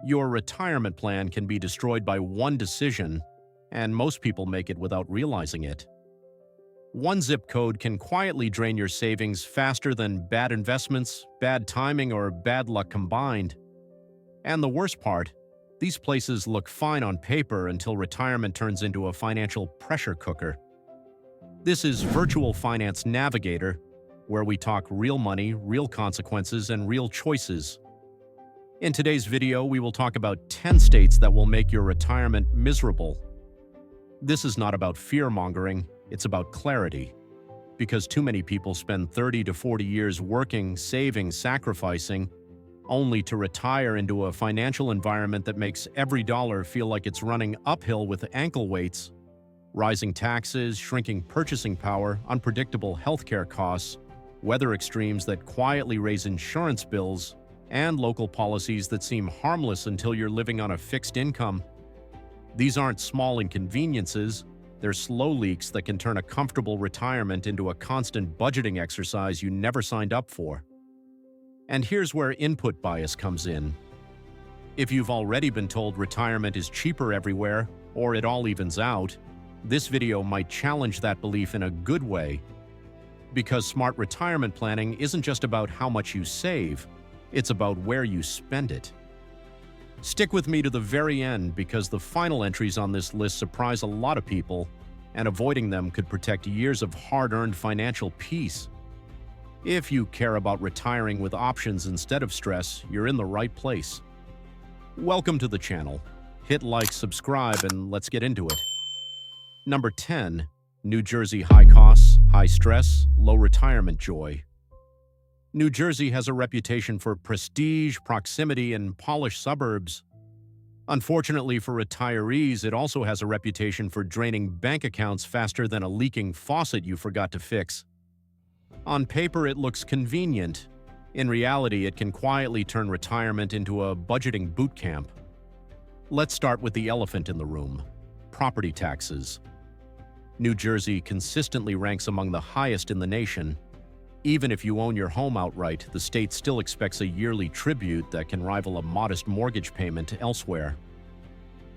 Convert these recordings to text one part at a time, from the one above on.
Your retirement plan can be destroyed by one decision, and most people make it without realizing it. One zip code can quietly drain your savings faster than bad investments, bad timing, or bad luck combined. And the worst part, these places look fine on paper until retirement turns into a financial pressure cooker. This is Virtual Finance Navigator, where we talk real money, real consequences, and real choices. In today's video, we will talk about 10 states that will make your retirement miserable. This is not about fear-mongering, it's about clarity. Because too many people spend 30 to 40 years working, saving, sacrificing, only to retire into a financial environment that makes every dollar feel like it's running uphill with ankle weights. Rising taxes, shrinking purchasing power, unpredictable healthcare costs, weather extremes that quietly raise insurance bills, and local policies that seem harmless until you're living on a fixed income. These aren't small inconveniences, they're slow leaks that can turn a comfortable retirement into a constant budgeting exercise you never signed up for. And here's where input bias comes in. If you've already been told retirement is cheaper everywhere, or it all evens out, this video might challenge that belief in a good way. Because smart retirement planning isn't just about how much you save, it's about where you spend it. Stick with me to the very end because the final entries on this list surprise a lot of people, and avoiding them could protect years of hard-earned financial peace. If you care about retiring with options instead of stress, you're in the right place. Welcome to the channel. Hit like, subscribe, and let's get into it. Number 10. New Jersey high costs, high stress, low retirement joy. New Jersey has a reputation for prestige, proximity, and polished suburbs. Unfortunately for retirees, it also has a reputation for draining bank accounts faster than a leaking faucet you forgot to fix. On paper, it looks convenient. In reality, it can quietly turn retirement into a budgeting boot camp. Let's start with the elephant in the room: property taxes. New Jersey consistently ranks among the highest in the nation. Even if you own your home outright, the state still expects a yearly tribute that can rival a modest mortgage payment elsewhere.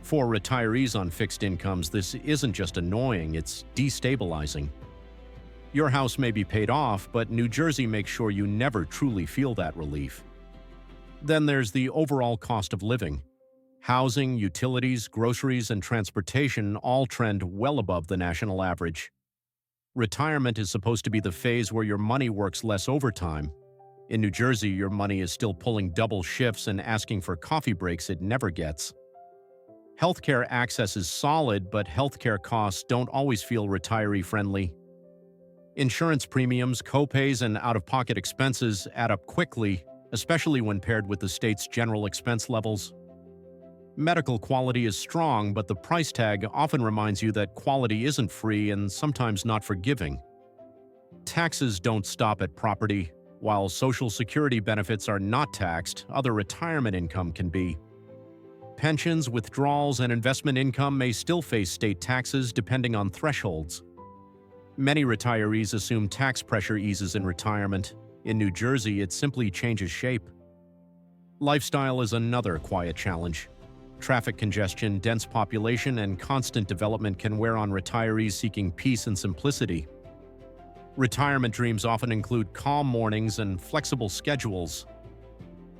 For retirees on fixed incomes, this isn't just annoying, it's destabilizing. Your house may be paid off, but New Jersey makes sure you never truly feel that relief. Then there's the overall cost of living. Housing, utilities, groceries, and transportation all trend well above the national average. Retirement is supposed to be the phase where your money works less overtime. In New Jersey, your money is still pulling double shifts and asking for coffee breaks it never gets. Healthcare access is solid, but healthcare costs don't always feel retiree-friendly. Insurance premiums, copays, and out-of-pocket expenses add up quickly, especially when paired with the state's general expense levels. Medical quality is strong, but the price tag often reminds you that quality isn't free and sometimes not forgiving. Taxes don't stop at property. While Social Security benefits are not taxed, other retirement income can be. Pensions, withdrawals, and investment income may still face state taxes depending on thresholds. Many retirees assume tax pressure eases in retirement. In New Jersey, it simply changes shape. Lifestyle is another quiet challenge. Traffic congestion, dense population, and constant development can wear on retirees seeking peace and simplicity. Retirement dreams often include calm mornings and flexible schedules.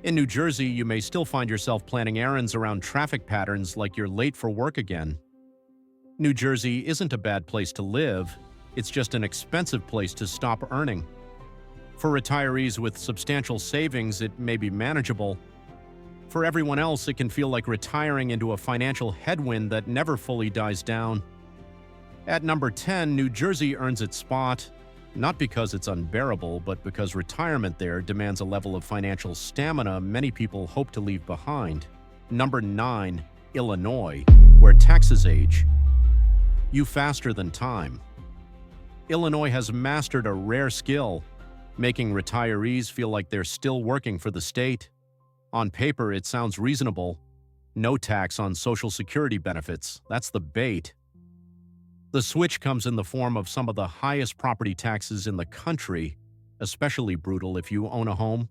In New Jersey, you may still find yourself planning errands around traffic patterns like you're late for work again. New Jersey isn't a bad place to live, it's just an expensive place to stop earning. For retirees with substantial savings, it may be manageable. For everyone else, it can feel like retiring into a financial headwind that never fully dies down. At number 10, New Jersey earns its spot, not because it's unbearable, but because retirement there demands a level of financial stamina many people hope to leave behind. Number 9, Illinois, where taxes age you faster than time. Illinois has mastered a rare skill, making retirees feel like they're still working for the state. On paper, it sounds reasonable. No tax on Social Security benefits. That's the bait. The switch comes in the form of some of the highest property taxes in the country, especially brutal if you own a home.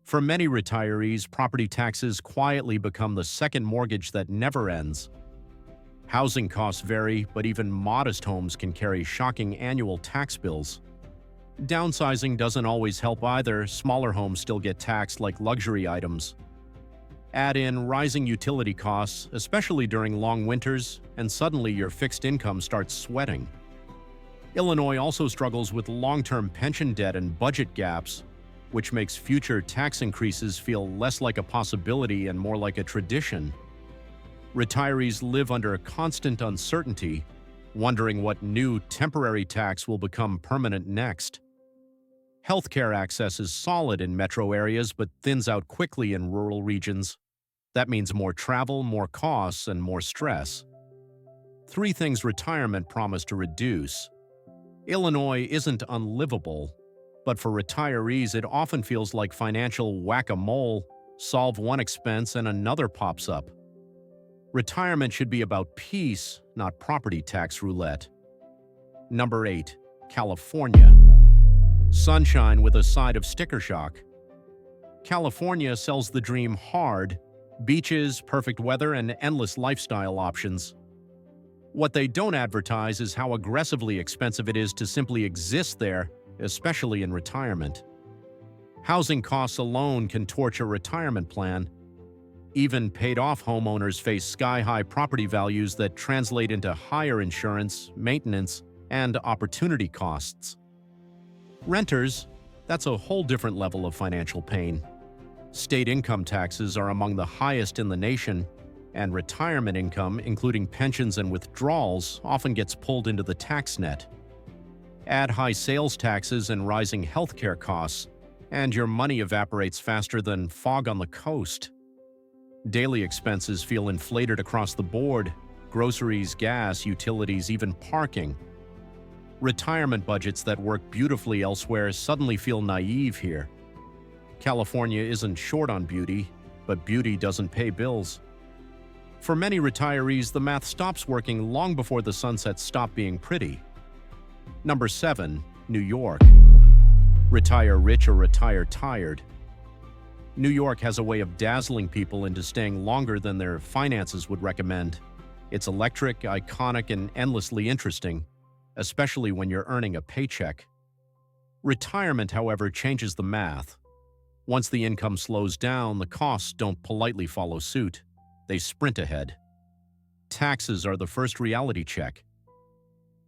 For many retirees, property taxes quietly become the second mortgage that never ends. Housing costs vary, but even modest homes can carry shocking annual tax bills. Downsizing doesn't always help either. Smaller homes still get taxed like luxury items. Add in rising utility costs, especially during long winters, and suddenly your fixed income starts sweating. Illinois also struggles with long-term pension debt and budget gaps, which makes future tax increases feel less like a possibility and more like a tradition. Retirees live under a constant uncertainty, wondering what new temporary tax will become permanent next. Healthcare access is solid in metro areas but thins out quickly in rural regions. That means more travel, more costs, and more stress. Three things retirement promised to reduce. Illinois isn't unlivable, but for retirees it often feels like financial whack-a-mole. Solve one expense and another pops up. Retirement should be about peace, not property tax roulette. Number 8. California. Sunshine with a side of sticker shock. California sells the dream hard: beaches, perfect weather, and endless lifestyle options. What they don't advertise is how aggressively expensive it is to simply exist there, especially in retirement. Housing costs alone can torch a retirement plan. Even paid-off homeowners face sky-high property values that translate into higher insurance, maintenance, and opportunity costs. Renters, that's a whole different level of financial pain. State income taxes are among the highest in the nation, and retirement income, including pensions and withdrawals, often gets pulled into the tax net. Add high sales taxes and rising healthcare costs, and your money evaporates faster than fog on the coast. Daily expenses feel inflated across the board: groceries, gas, utilities, even parking. Retirement budgets that work beautifully elsewhere suddenly feel naive here. California isn't short on beauty, but beauty doesn't pay bills. For many retirees, the math stops working long before the sunsets stop being pretty. Number 7. New York. Retire rich or retire tired. New York has a way of dazzling people into staying longer than their finances would recommend. It's electric, iconic, and endlessly interesting, especially when you're earning a paycheck. Retirement, however, changes the math. Once the income slows down, the costs don't politely follow suit. They sprint ahead. Taxes are the first reality check.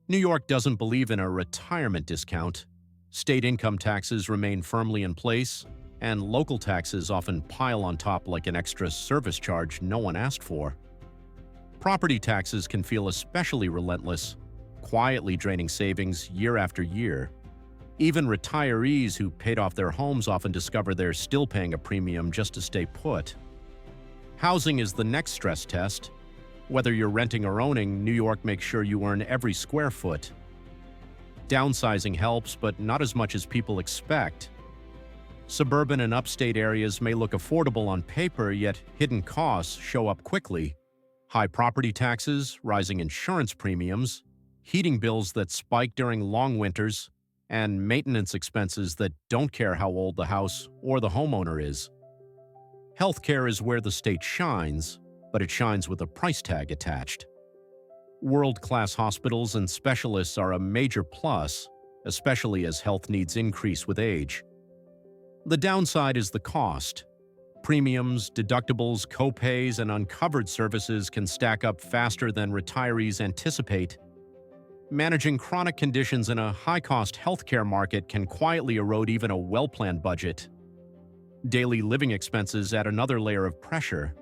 New York doesn't believe in a retirement discount. State income taxes remain firmly in place, and local taxes often pile on top like an extra service charge no one asked for. Property taxes can feel especially relentless, quietly draining savings year after year. Even retirees who paid off their homes often discover they're still paying a premium just to stay put. Housing is the next stress test. Whether you're renting or owning, New York makes sure you earn every square foot. Downsizing helps, but not as much as people expect. Suburban and upstate areas may look affordable on paper, yet hidden costs show up quickly. High property taxes, rising insurance premiums, heating bills that spike during long winters, and maintenance expenses that don't care how old the house or the homeowner is. Healthcare is where the state shines, but it shines with a price tag attached. World-class hospitals and specialists are a major plus, especially as health needs increase with age. The downside is the cost. Premiums, deductibles, co-pays, and uncovered services can stack up faster than retirees anticipate. Managing chronic conditions in a high-cost healthcare market can quietly erode even a well-planned budget. Daily living expenses add another layer of pressure.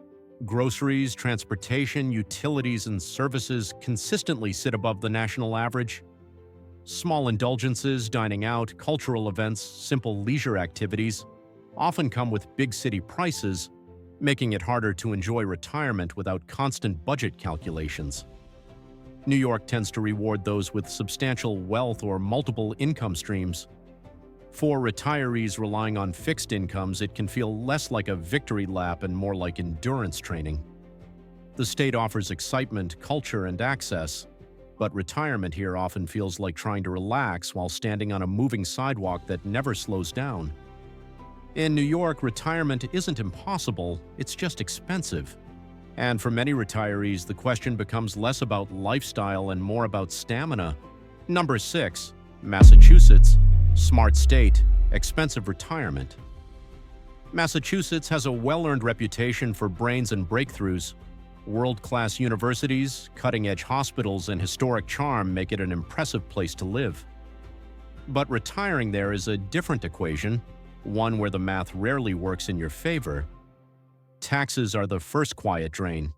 Groceries, transportation, utilities, and services consistently sit above the national average. Small indulgences, dining out, cultural events, simple leisure activities often come with big city prices, making it harder to enjoy retirement without constant budget calculations. New York tends to reward those with substantial wealth or multiple income streams. For retirees relying on fixed incomes, it can feel less like a victory lap and more like endurance training. The state offers excitement, culture, and access, but retirement here often feels like trying to relax while standing on a moving sidewalk that never slows down. In New York, retirement isn't impossible, it's just expensive. And for many retirees, the question becomes less about lifestyle and more about stamina. Number 6. Massachusetts. Smart state, expensive retirement. Massachusetts has a well-earned reputation for brains and breakthroughs. World-class universities, cutting-edge hospitals, and historic charm make it an impressive place to live. But retiring there is a different equation, one where the math rarely works in your favor. Taxes are the first quiet drain.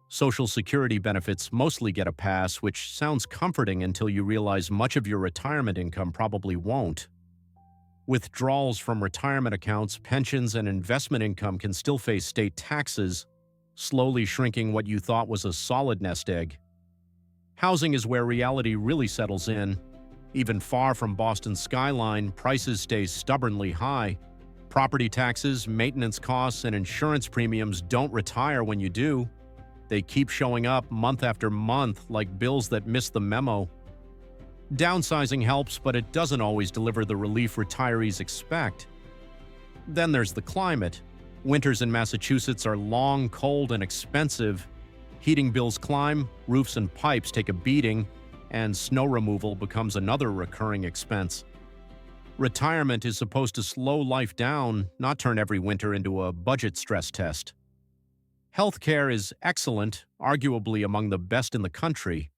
Social Security benefits mostly get a pass, which sounds comforting until you realize much of your retirement income probably won't. Withdrawals from retirement accounts, pensions, and investment income can still face state taxes, slowly shrinking what you thought was a solid nest egg. Housing is where reality really settles in. Even far from Boston's skyline, prices stay stubbornly high. Property taxes, maintenance costs, and insurance premiums don't retire when you do. They keep showing up month after month like bills that miss the memo. Downsizing helps, but it doesn't always deliver the relief retirees expect. Then there's the climate. Winters in Massachusetts are long, cold, and expensive. Heating bills climb, roofs and pipes take a beating, and snow removal becomes another recurring expense. Retirement is supposed to slow life down, not turn every winter into a budget stress test. Healthcare is excellent, arguably among the best in the country.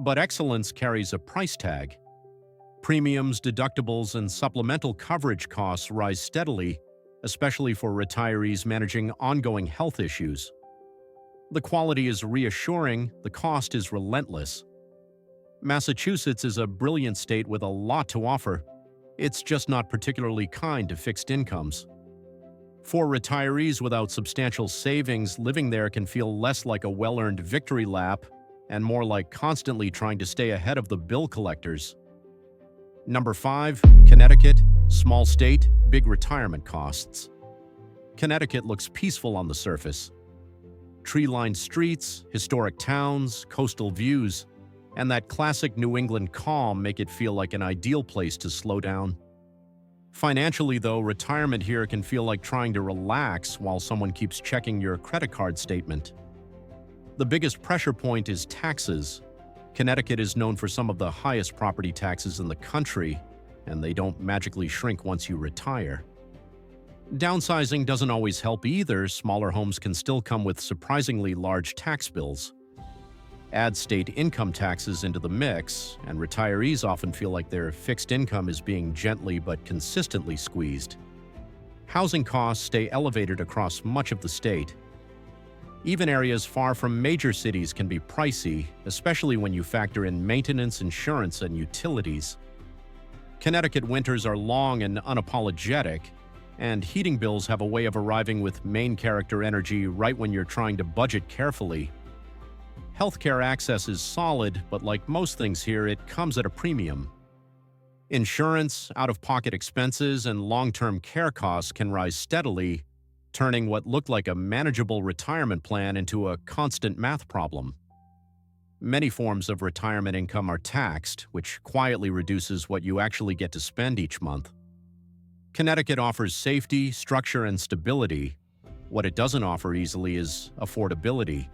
But excellence carries a price tag. Premiums, deductibles, and supplemental coverage costs rise steadily, especially for retirees managing ongoing health issues. The quality is reassuring, the cost is relentless. Massachusetts is a brilliant state with a lot to offer. It's just not particularly kind to fixed incomes. For retirees without substantial savings, living there can feel less like a well-earned victory lap and more like constantly trying to stay ahead of the bill collectors. Number 5. Connecticut. Small state, big retirement costs. Connecticut looks peaceful on the surface. Tree-lined streets, historic towns, coastal views, and that classic New England calm make it feel like an ideal place to slow down. Financially, though, retirement here can feel like trying to relax while someone keeps checking your credit card statement. The biggest pressure point is taxes. Connecticut is known for some of the highest property taxes in the country, and they don't magically shrink once you retire. Downsizing doesn't always help either. Smaller homes can still come with surprisingly large tax bills. Add state income taxes into the mix, and retirees often feel like their fixed income is being gently but consistently squeezed. Housing costs stay elevated across much of the state. Even areas far from major cities can be pricey, especially when you factor in maintenance, insurance, and utilities. Connecticut winters are long and unapologetic, and heating bills have a way of arriving with main character energy right when you're trying to budget carefully. Healthcare access is solid, but like most things here, it comes at a premium. Insurance, out-of-pocket expenses, and long-term care costs can rise steadily, turning what looked like a manageable retirement plan into a constant math problem. Many forms of retirement income are taxed, which quietly reduces what you actually get to spend each month. Connecticut offers safety, structure, and stability. What it doesn't offer easily is affordability.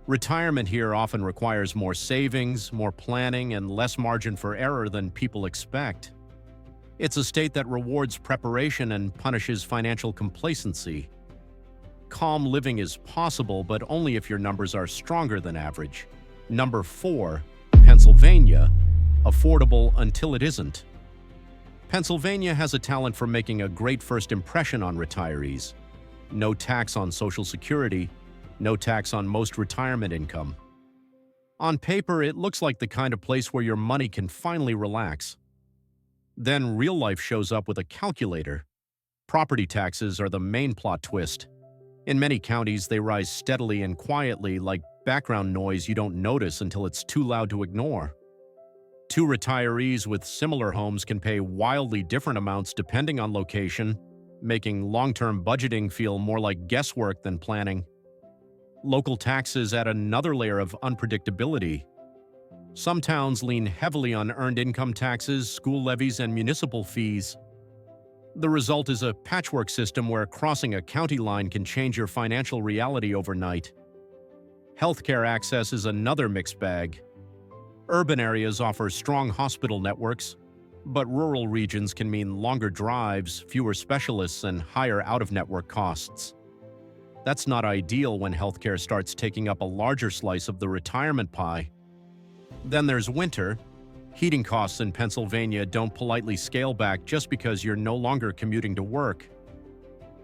Retirement here often requires more savings, more planning, and less margin for error than people expect. It's a state that rewards preparation and punishes financial complacency. Calm living is possible, but only if your numbers are stronger than average. Number 4. Pennsylvania. Affordable until it isn't. Pennsylvania has a talent for making a great first impression on retirees. No tax on Social Security, no tax on most retirement income. On paper, it looks like the kind of place where your money can finally relax. Then real life shows up with a calculator. Property taxes are the main plot twist. In many counties, they rise steadily and quietly, like background noise you don't notice until it's too loud to ignore. Two retirees with similar homes can pay wildly different amounts depending on location, making long-term budgeting feel more like guesswork than planning. Local taxes add another layer of unpredictability. Some towns lean heavily on earned income taxes, school levies, and municipal fees. The result is a patchwork system where crossing a county line can change your financial reality overnight. Healthcare access is another mixed bag. Urban areas offer strong hospital networks, but rural regions can mean longer drives, fewer specialists, and higher out-of-network costs. That's not ideal when healthcare starts taking up a larger slice of the retirement pie. Then there's winter. Heating costs in Pennsylvania don't politely scale back just because you're no longer commuting to work.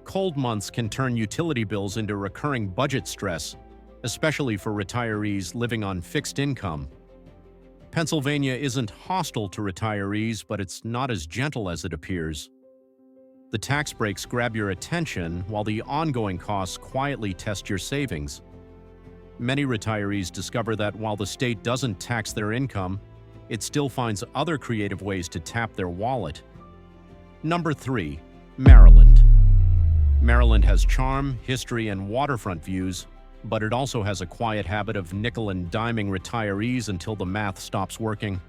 Cold months can turn utility bills into recurring budget stress, especially for retirees living on fixed income. Pennsylvania isn't hostile to retirees, but it's not as gentle as it appears. The tax breaks grab your attention, while the ongoing costs quietly test your savings. Many retirees discover that while the state doesn't tax their income, it still finds other creative ways to tap their wallet. Number 3. Maryland. Maryland has charm, history, and waterfront views, but it also has a quiet habit of nickel and diming retirees until the math stops working.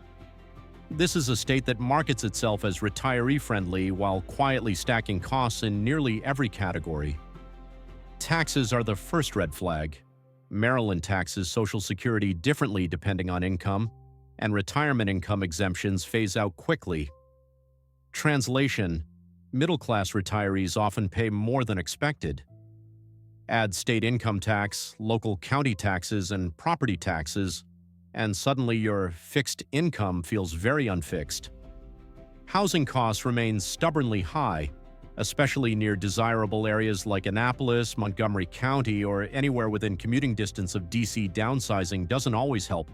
This is a state that markets itself as retiree-friendly while quietly stacking costs in nearly every category. Taxes are the first red flag. Maryland taxes Social Security differently depending on income, and retirement income exemptions phase out quickly. Translation: middle-class retirees often pay more than expected. Add state income tax, local county taxes, and property taxes, and suddenly your fixed income feels very unfixed. Housing costs remain stubbornly high, especially near desirable areas like Annapolis, Montgomery County, or anywhere within commuting distance of DC. Downsizing doesn't always help.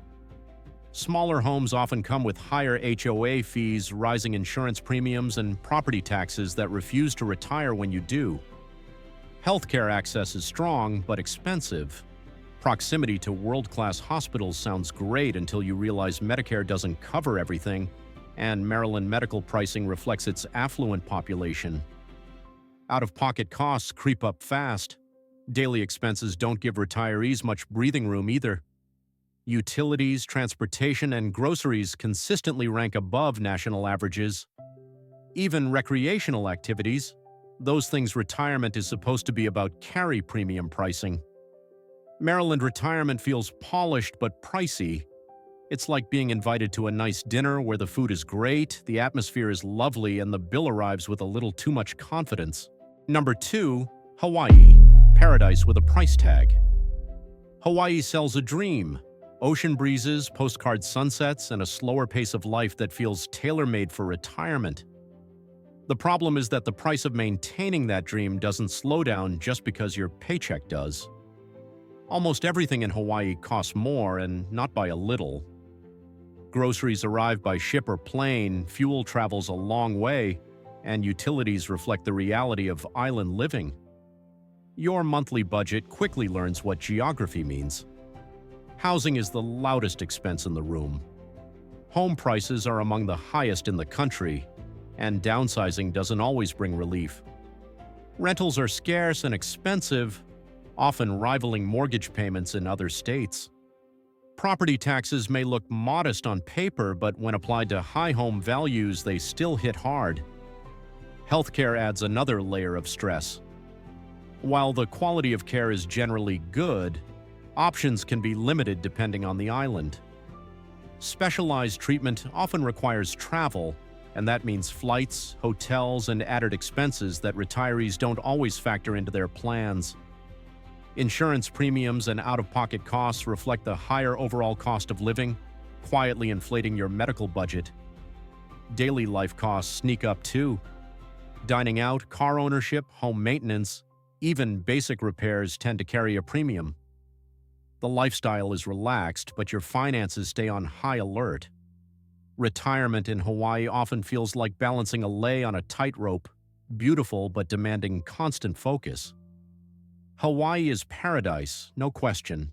Smaller homes often come with higher HOA fees, rising insurance premiums, and property taxes that refuse to retire when you do. Healthcare access is strong, but expensive. Proximity to world-class hospitals sounds great until you realize Medicare doesn't cover everything, and Maryland medical pricing reflects its affluent population. Out-of-pocket costs creep up fast. Daily expenses don't give retirees much breathing room either. Utilities, transportation, and groceries consistently rank above national averages. Even recreational activities, those things retirement is supposed to be about, carry premium pricing. Maryland retirement feels polished but pricey. It's like being invited to a nice dinner where the food is great, the atmosphere is lovely, and the bill arrives with a little too much confidence. Number 2. Hawaii. Paradise with a price tag. Hawaii sells a dream. Ocean breezes, postcard sunsets, and a slower pace of life that feels tailor-made for retirement. The problem is that the price of maintaining that dream doesn't slow down just because your paycheck does. Almost everything in Hawaii costs more, and not by a little. Groceries arrive by ship or plane, fuel travels a long way, and utilities reflect the reality of island living. Your monthly budget quickly learns what geography means. Housing is the loudest expense in the room. Home prices are among the highest in the country, and downsizing doesn't always bring relief. Rentals are scarce and expensive, often rivaling mortgage payments in other states. Property taxes may look modest on paper, but when applied to high home values, they still hit hard. Healthcare adds another layer of stress. While the quality of care is generally good, options can be limited depending on the island. Specialized treatment often requires travel, and that means flights, hotels, and added expenses that retirees don't always factor into their plans. Insurance premiums and out-of-pocket costs reflect the higher overall cost of living, quietly inflating your medical budget. Daily life costs sneak up too. Dining out, car ownership, home maintenance, even basic repairs tend to carry a premium. The lifestyle is relaxed, but your finances stay on high alert. Retirement in Hawaii often feels like balancing a lei on a tightrope, beautiful but demanding constant focus. Hawaii is paradise, no question.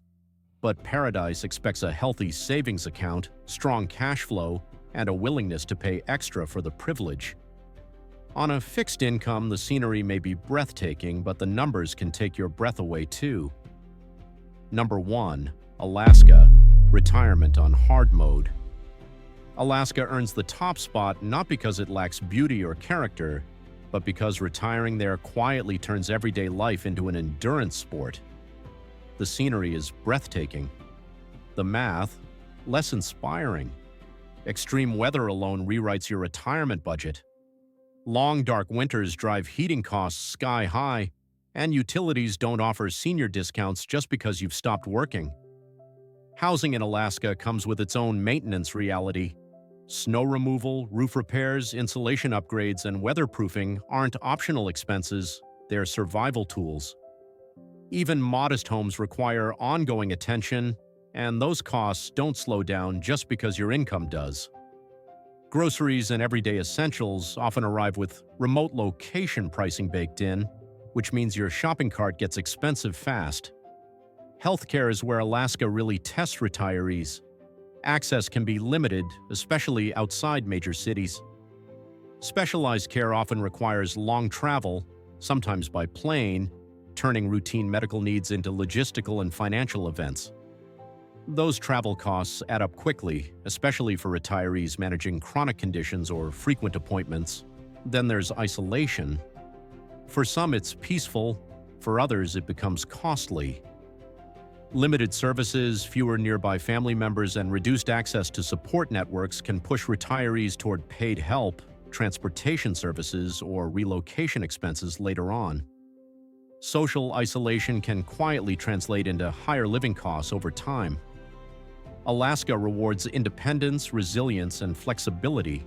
But paradise expects a healthy savings account, strong cash flow, and a willingness to pay extra for the privilege. On a fixed income, the scenery may be breathtaking, but the numbers can take your breath away too. Number 1. Alaska. Retirement on hard mode. Alaska earns the top spot not because it lacks beauty or character, but because retiring there quietly turns everyday life into an endurance sport. The scenery is breathtaking. The math, less inspiring. Extreme weather alone rewrites your retirement budget. Long, dark winters drive heating costs sky high, and utilities don't offer senior discounts just because you've stopped working. Housing in Alaska comes with its own maintenance reality. Snow removal, roof repairs, insulation upgrades, and weatherproofing aren't optional expenses, they're survival tools. Even modest homes require ongoing attention, and those costs don't slow down just because your income does. Groceries and everyday essentials often arrive with remote location pricing baked in, which means your shopping cart gets expensive fast. Healthcare is where Alaska really tests retirees. Access can be limited, especially outside major cities. Specialized care often requires long travel, sometimes by plane, turning routine medical needs into logistical and financial events. Those travel costs add up quickly, especially for retirees managing chronic conditions or frequent appointments. Then there's isolation. For some, it's peaceful. For others, it becomes costly. Limited services, fewer nearby family members, and reduced access to support networks can push retirees toward paid help, transportation services, or relocation expenses later on. Social isolation can quietly translate into higher living costs over time. Alaska rewards independence, resilience, and flexibility.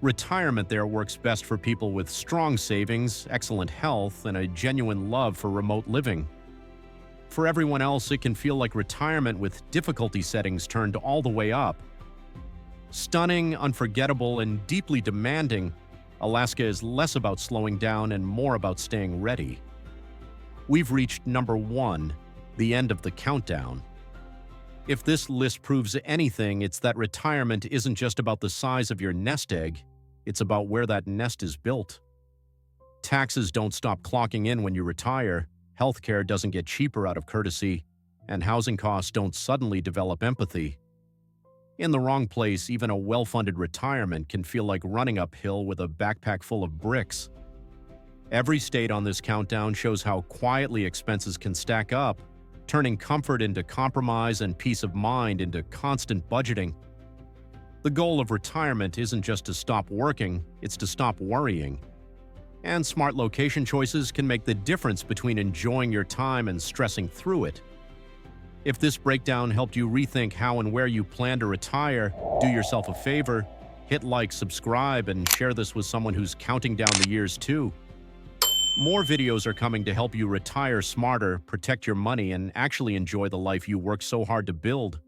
Retirement there works best for people with strong savings, excellent health, and a genuine love for remote living. For everyone else, it can feel like retirement with difficulty settings turned all the way up. Stunning, unforgettable, and deeply demanding, Alaska is less about slowing down and more about staying ready. We've reached number 1, the end of the countdown. If this list proves anything, it's that retirement isn't just about the size of your nest egg, it's about where that nest is built. Taxes don't stop clocking in when you retire, healthcare doesn't get cheaper out of courtesy, and housing costs don't suddenly develop empathy. In the wrong place, even a well-funded retirement can feel like running uphill with a backpack full of bricks. Every state on this countdown shows how quietly expenses can stack up, turning comfort into compromise and peace of mind into constant budgeting. The goal of retirement isn't just to stop working, it's to stop worrying. And smart location choices can make the difference between enjoying your time and stressing through it. If this breakdown helped you rethink how and where you plan to retire, do yourself a favor, hit like, subscribe, and share this with someone who's counting down the years too. More videos are coming to help you retire smarter, protect your money, and actually enjoy the life you worked so hard to build.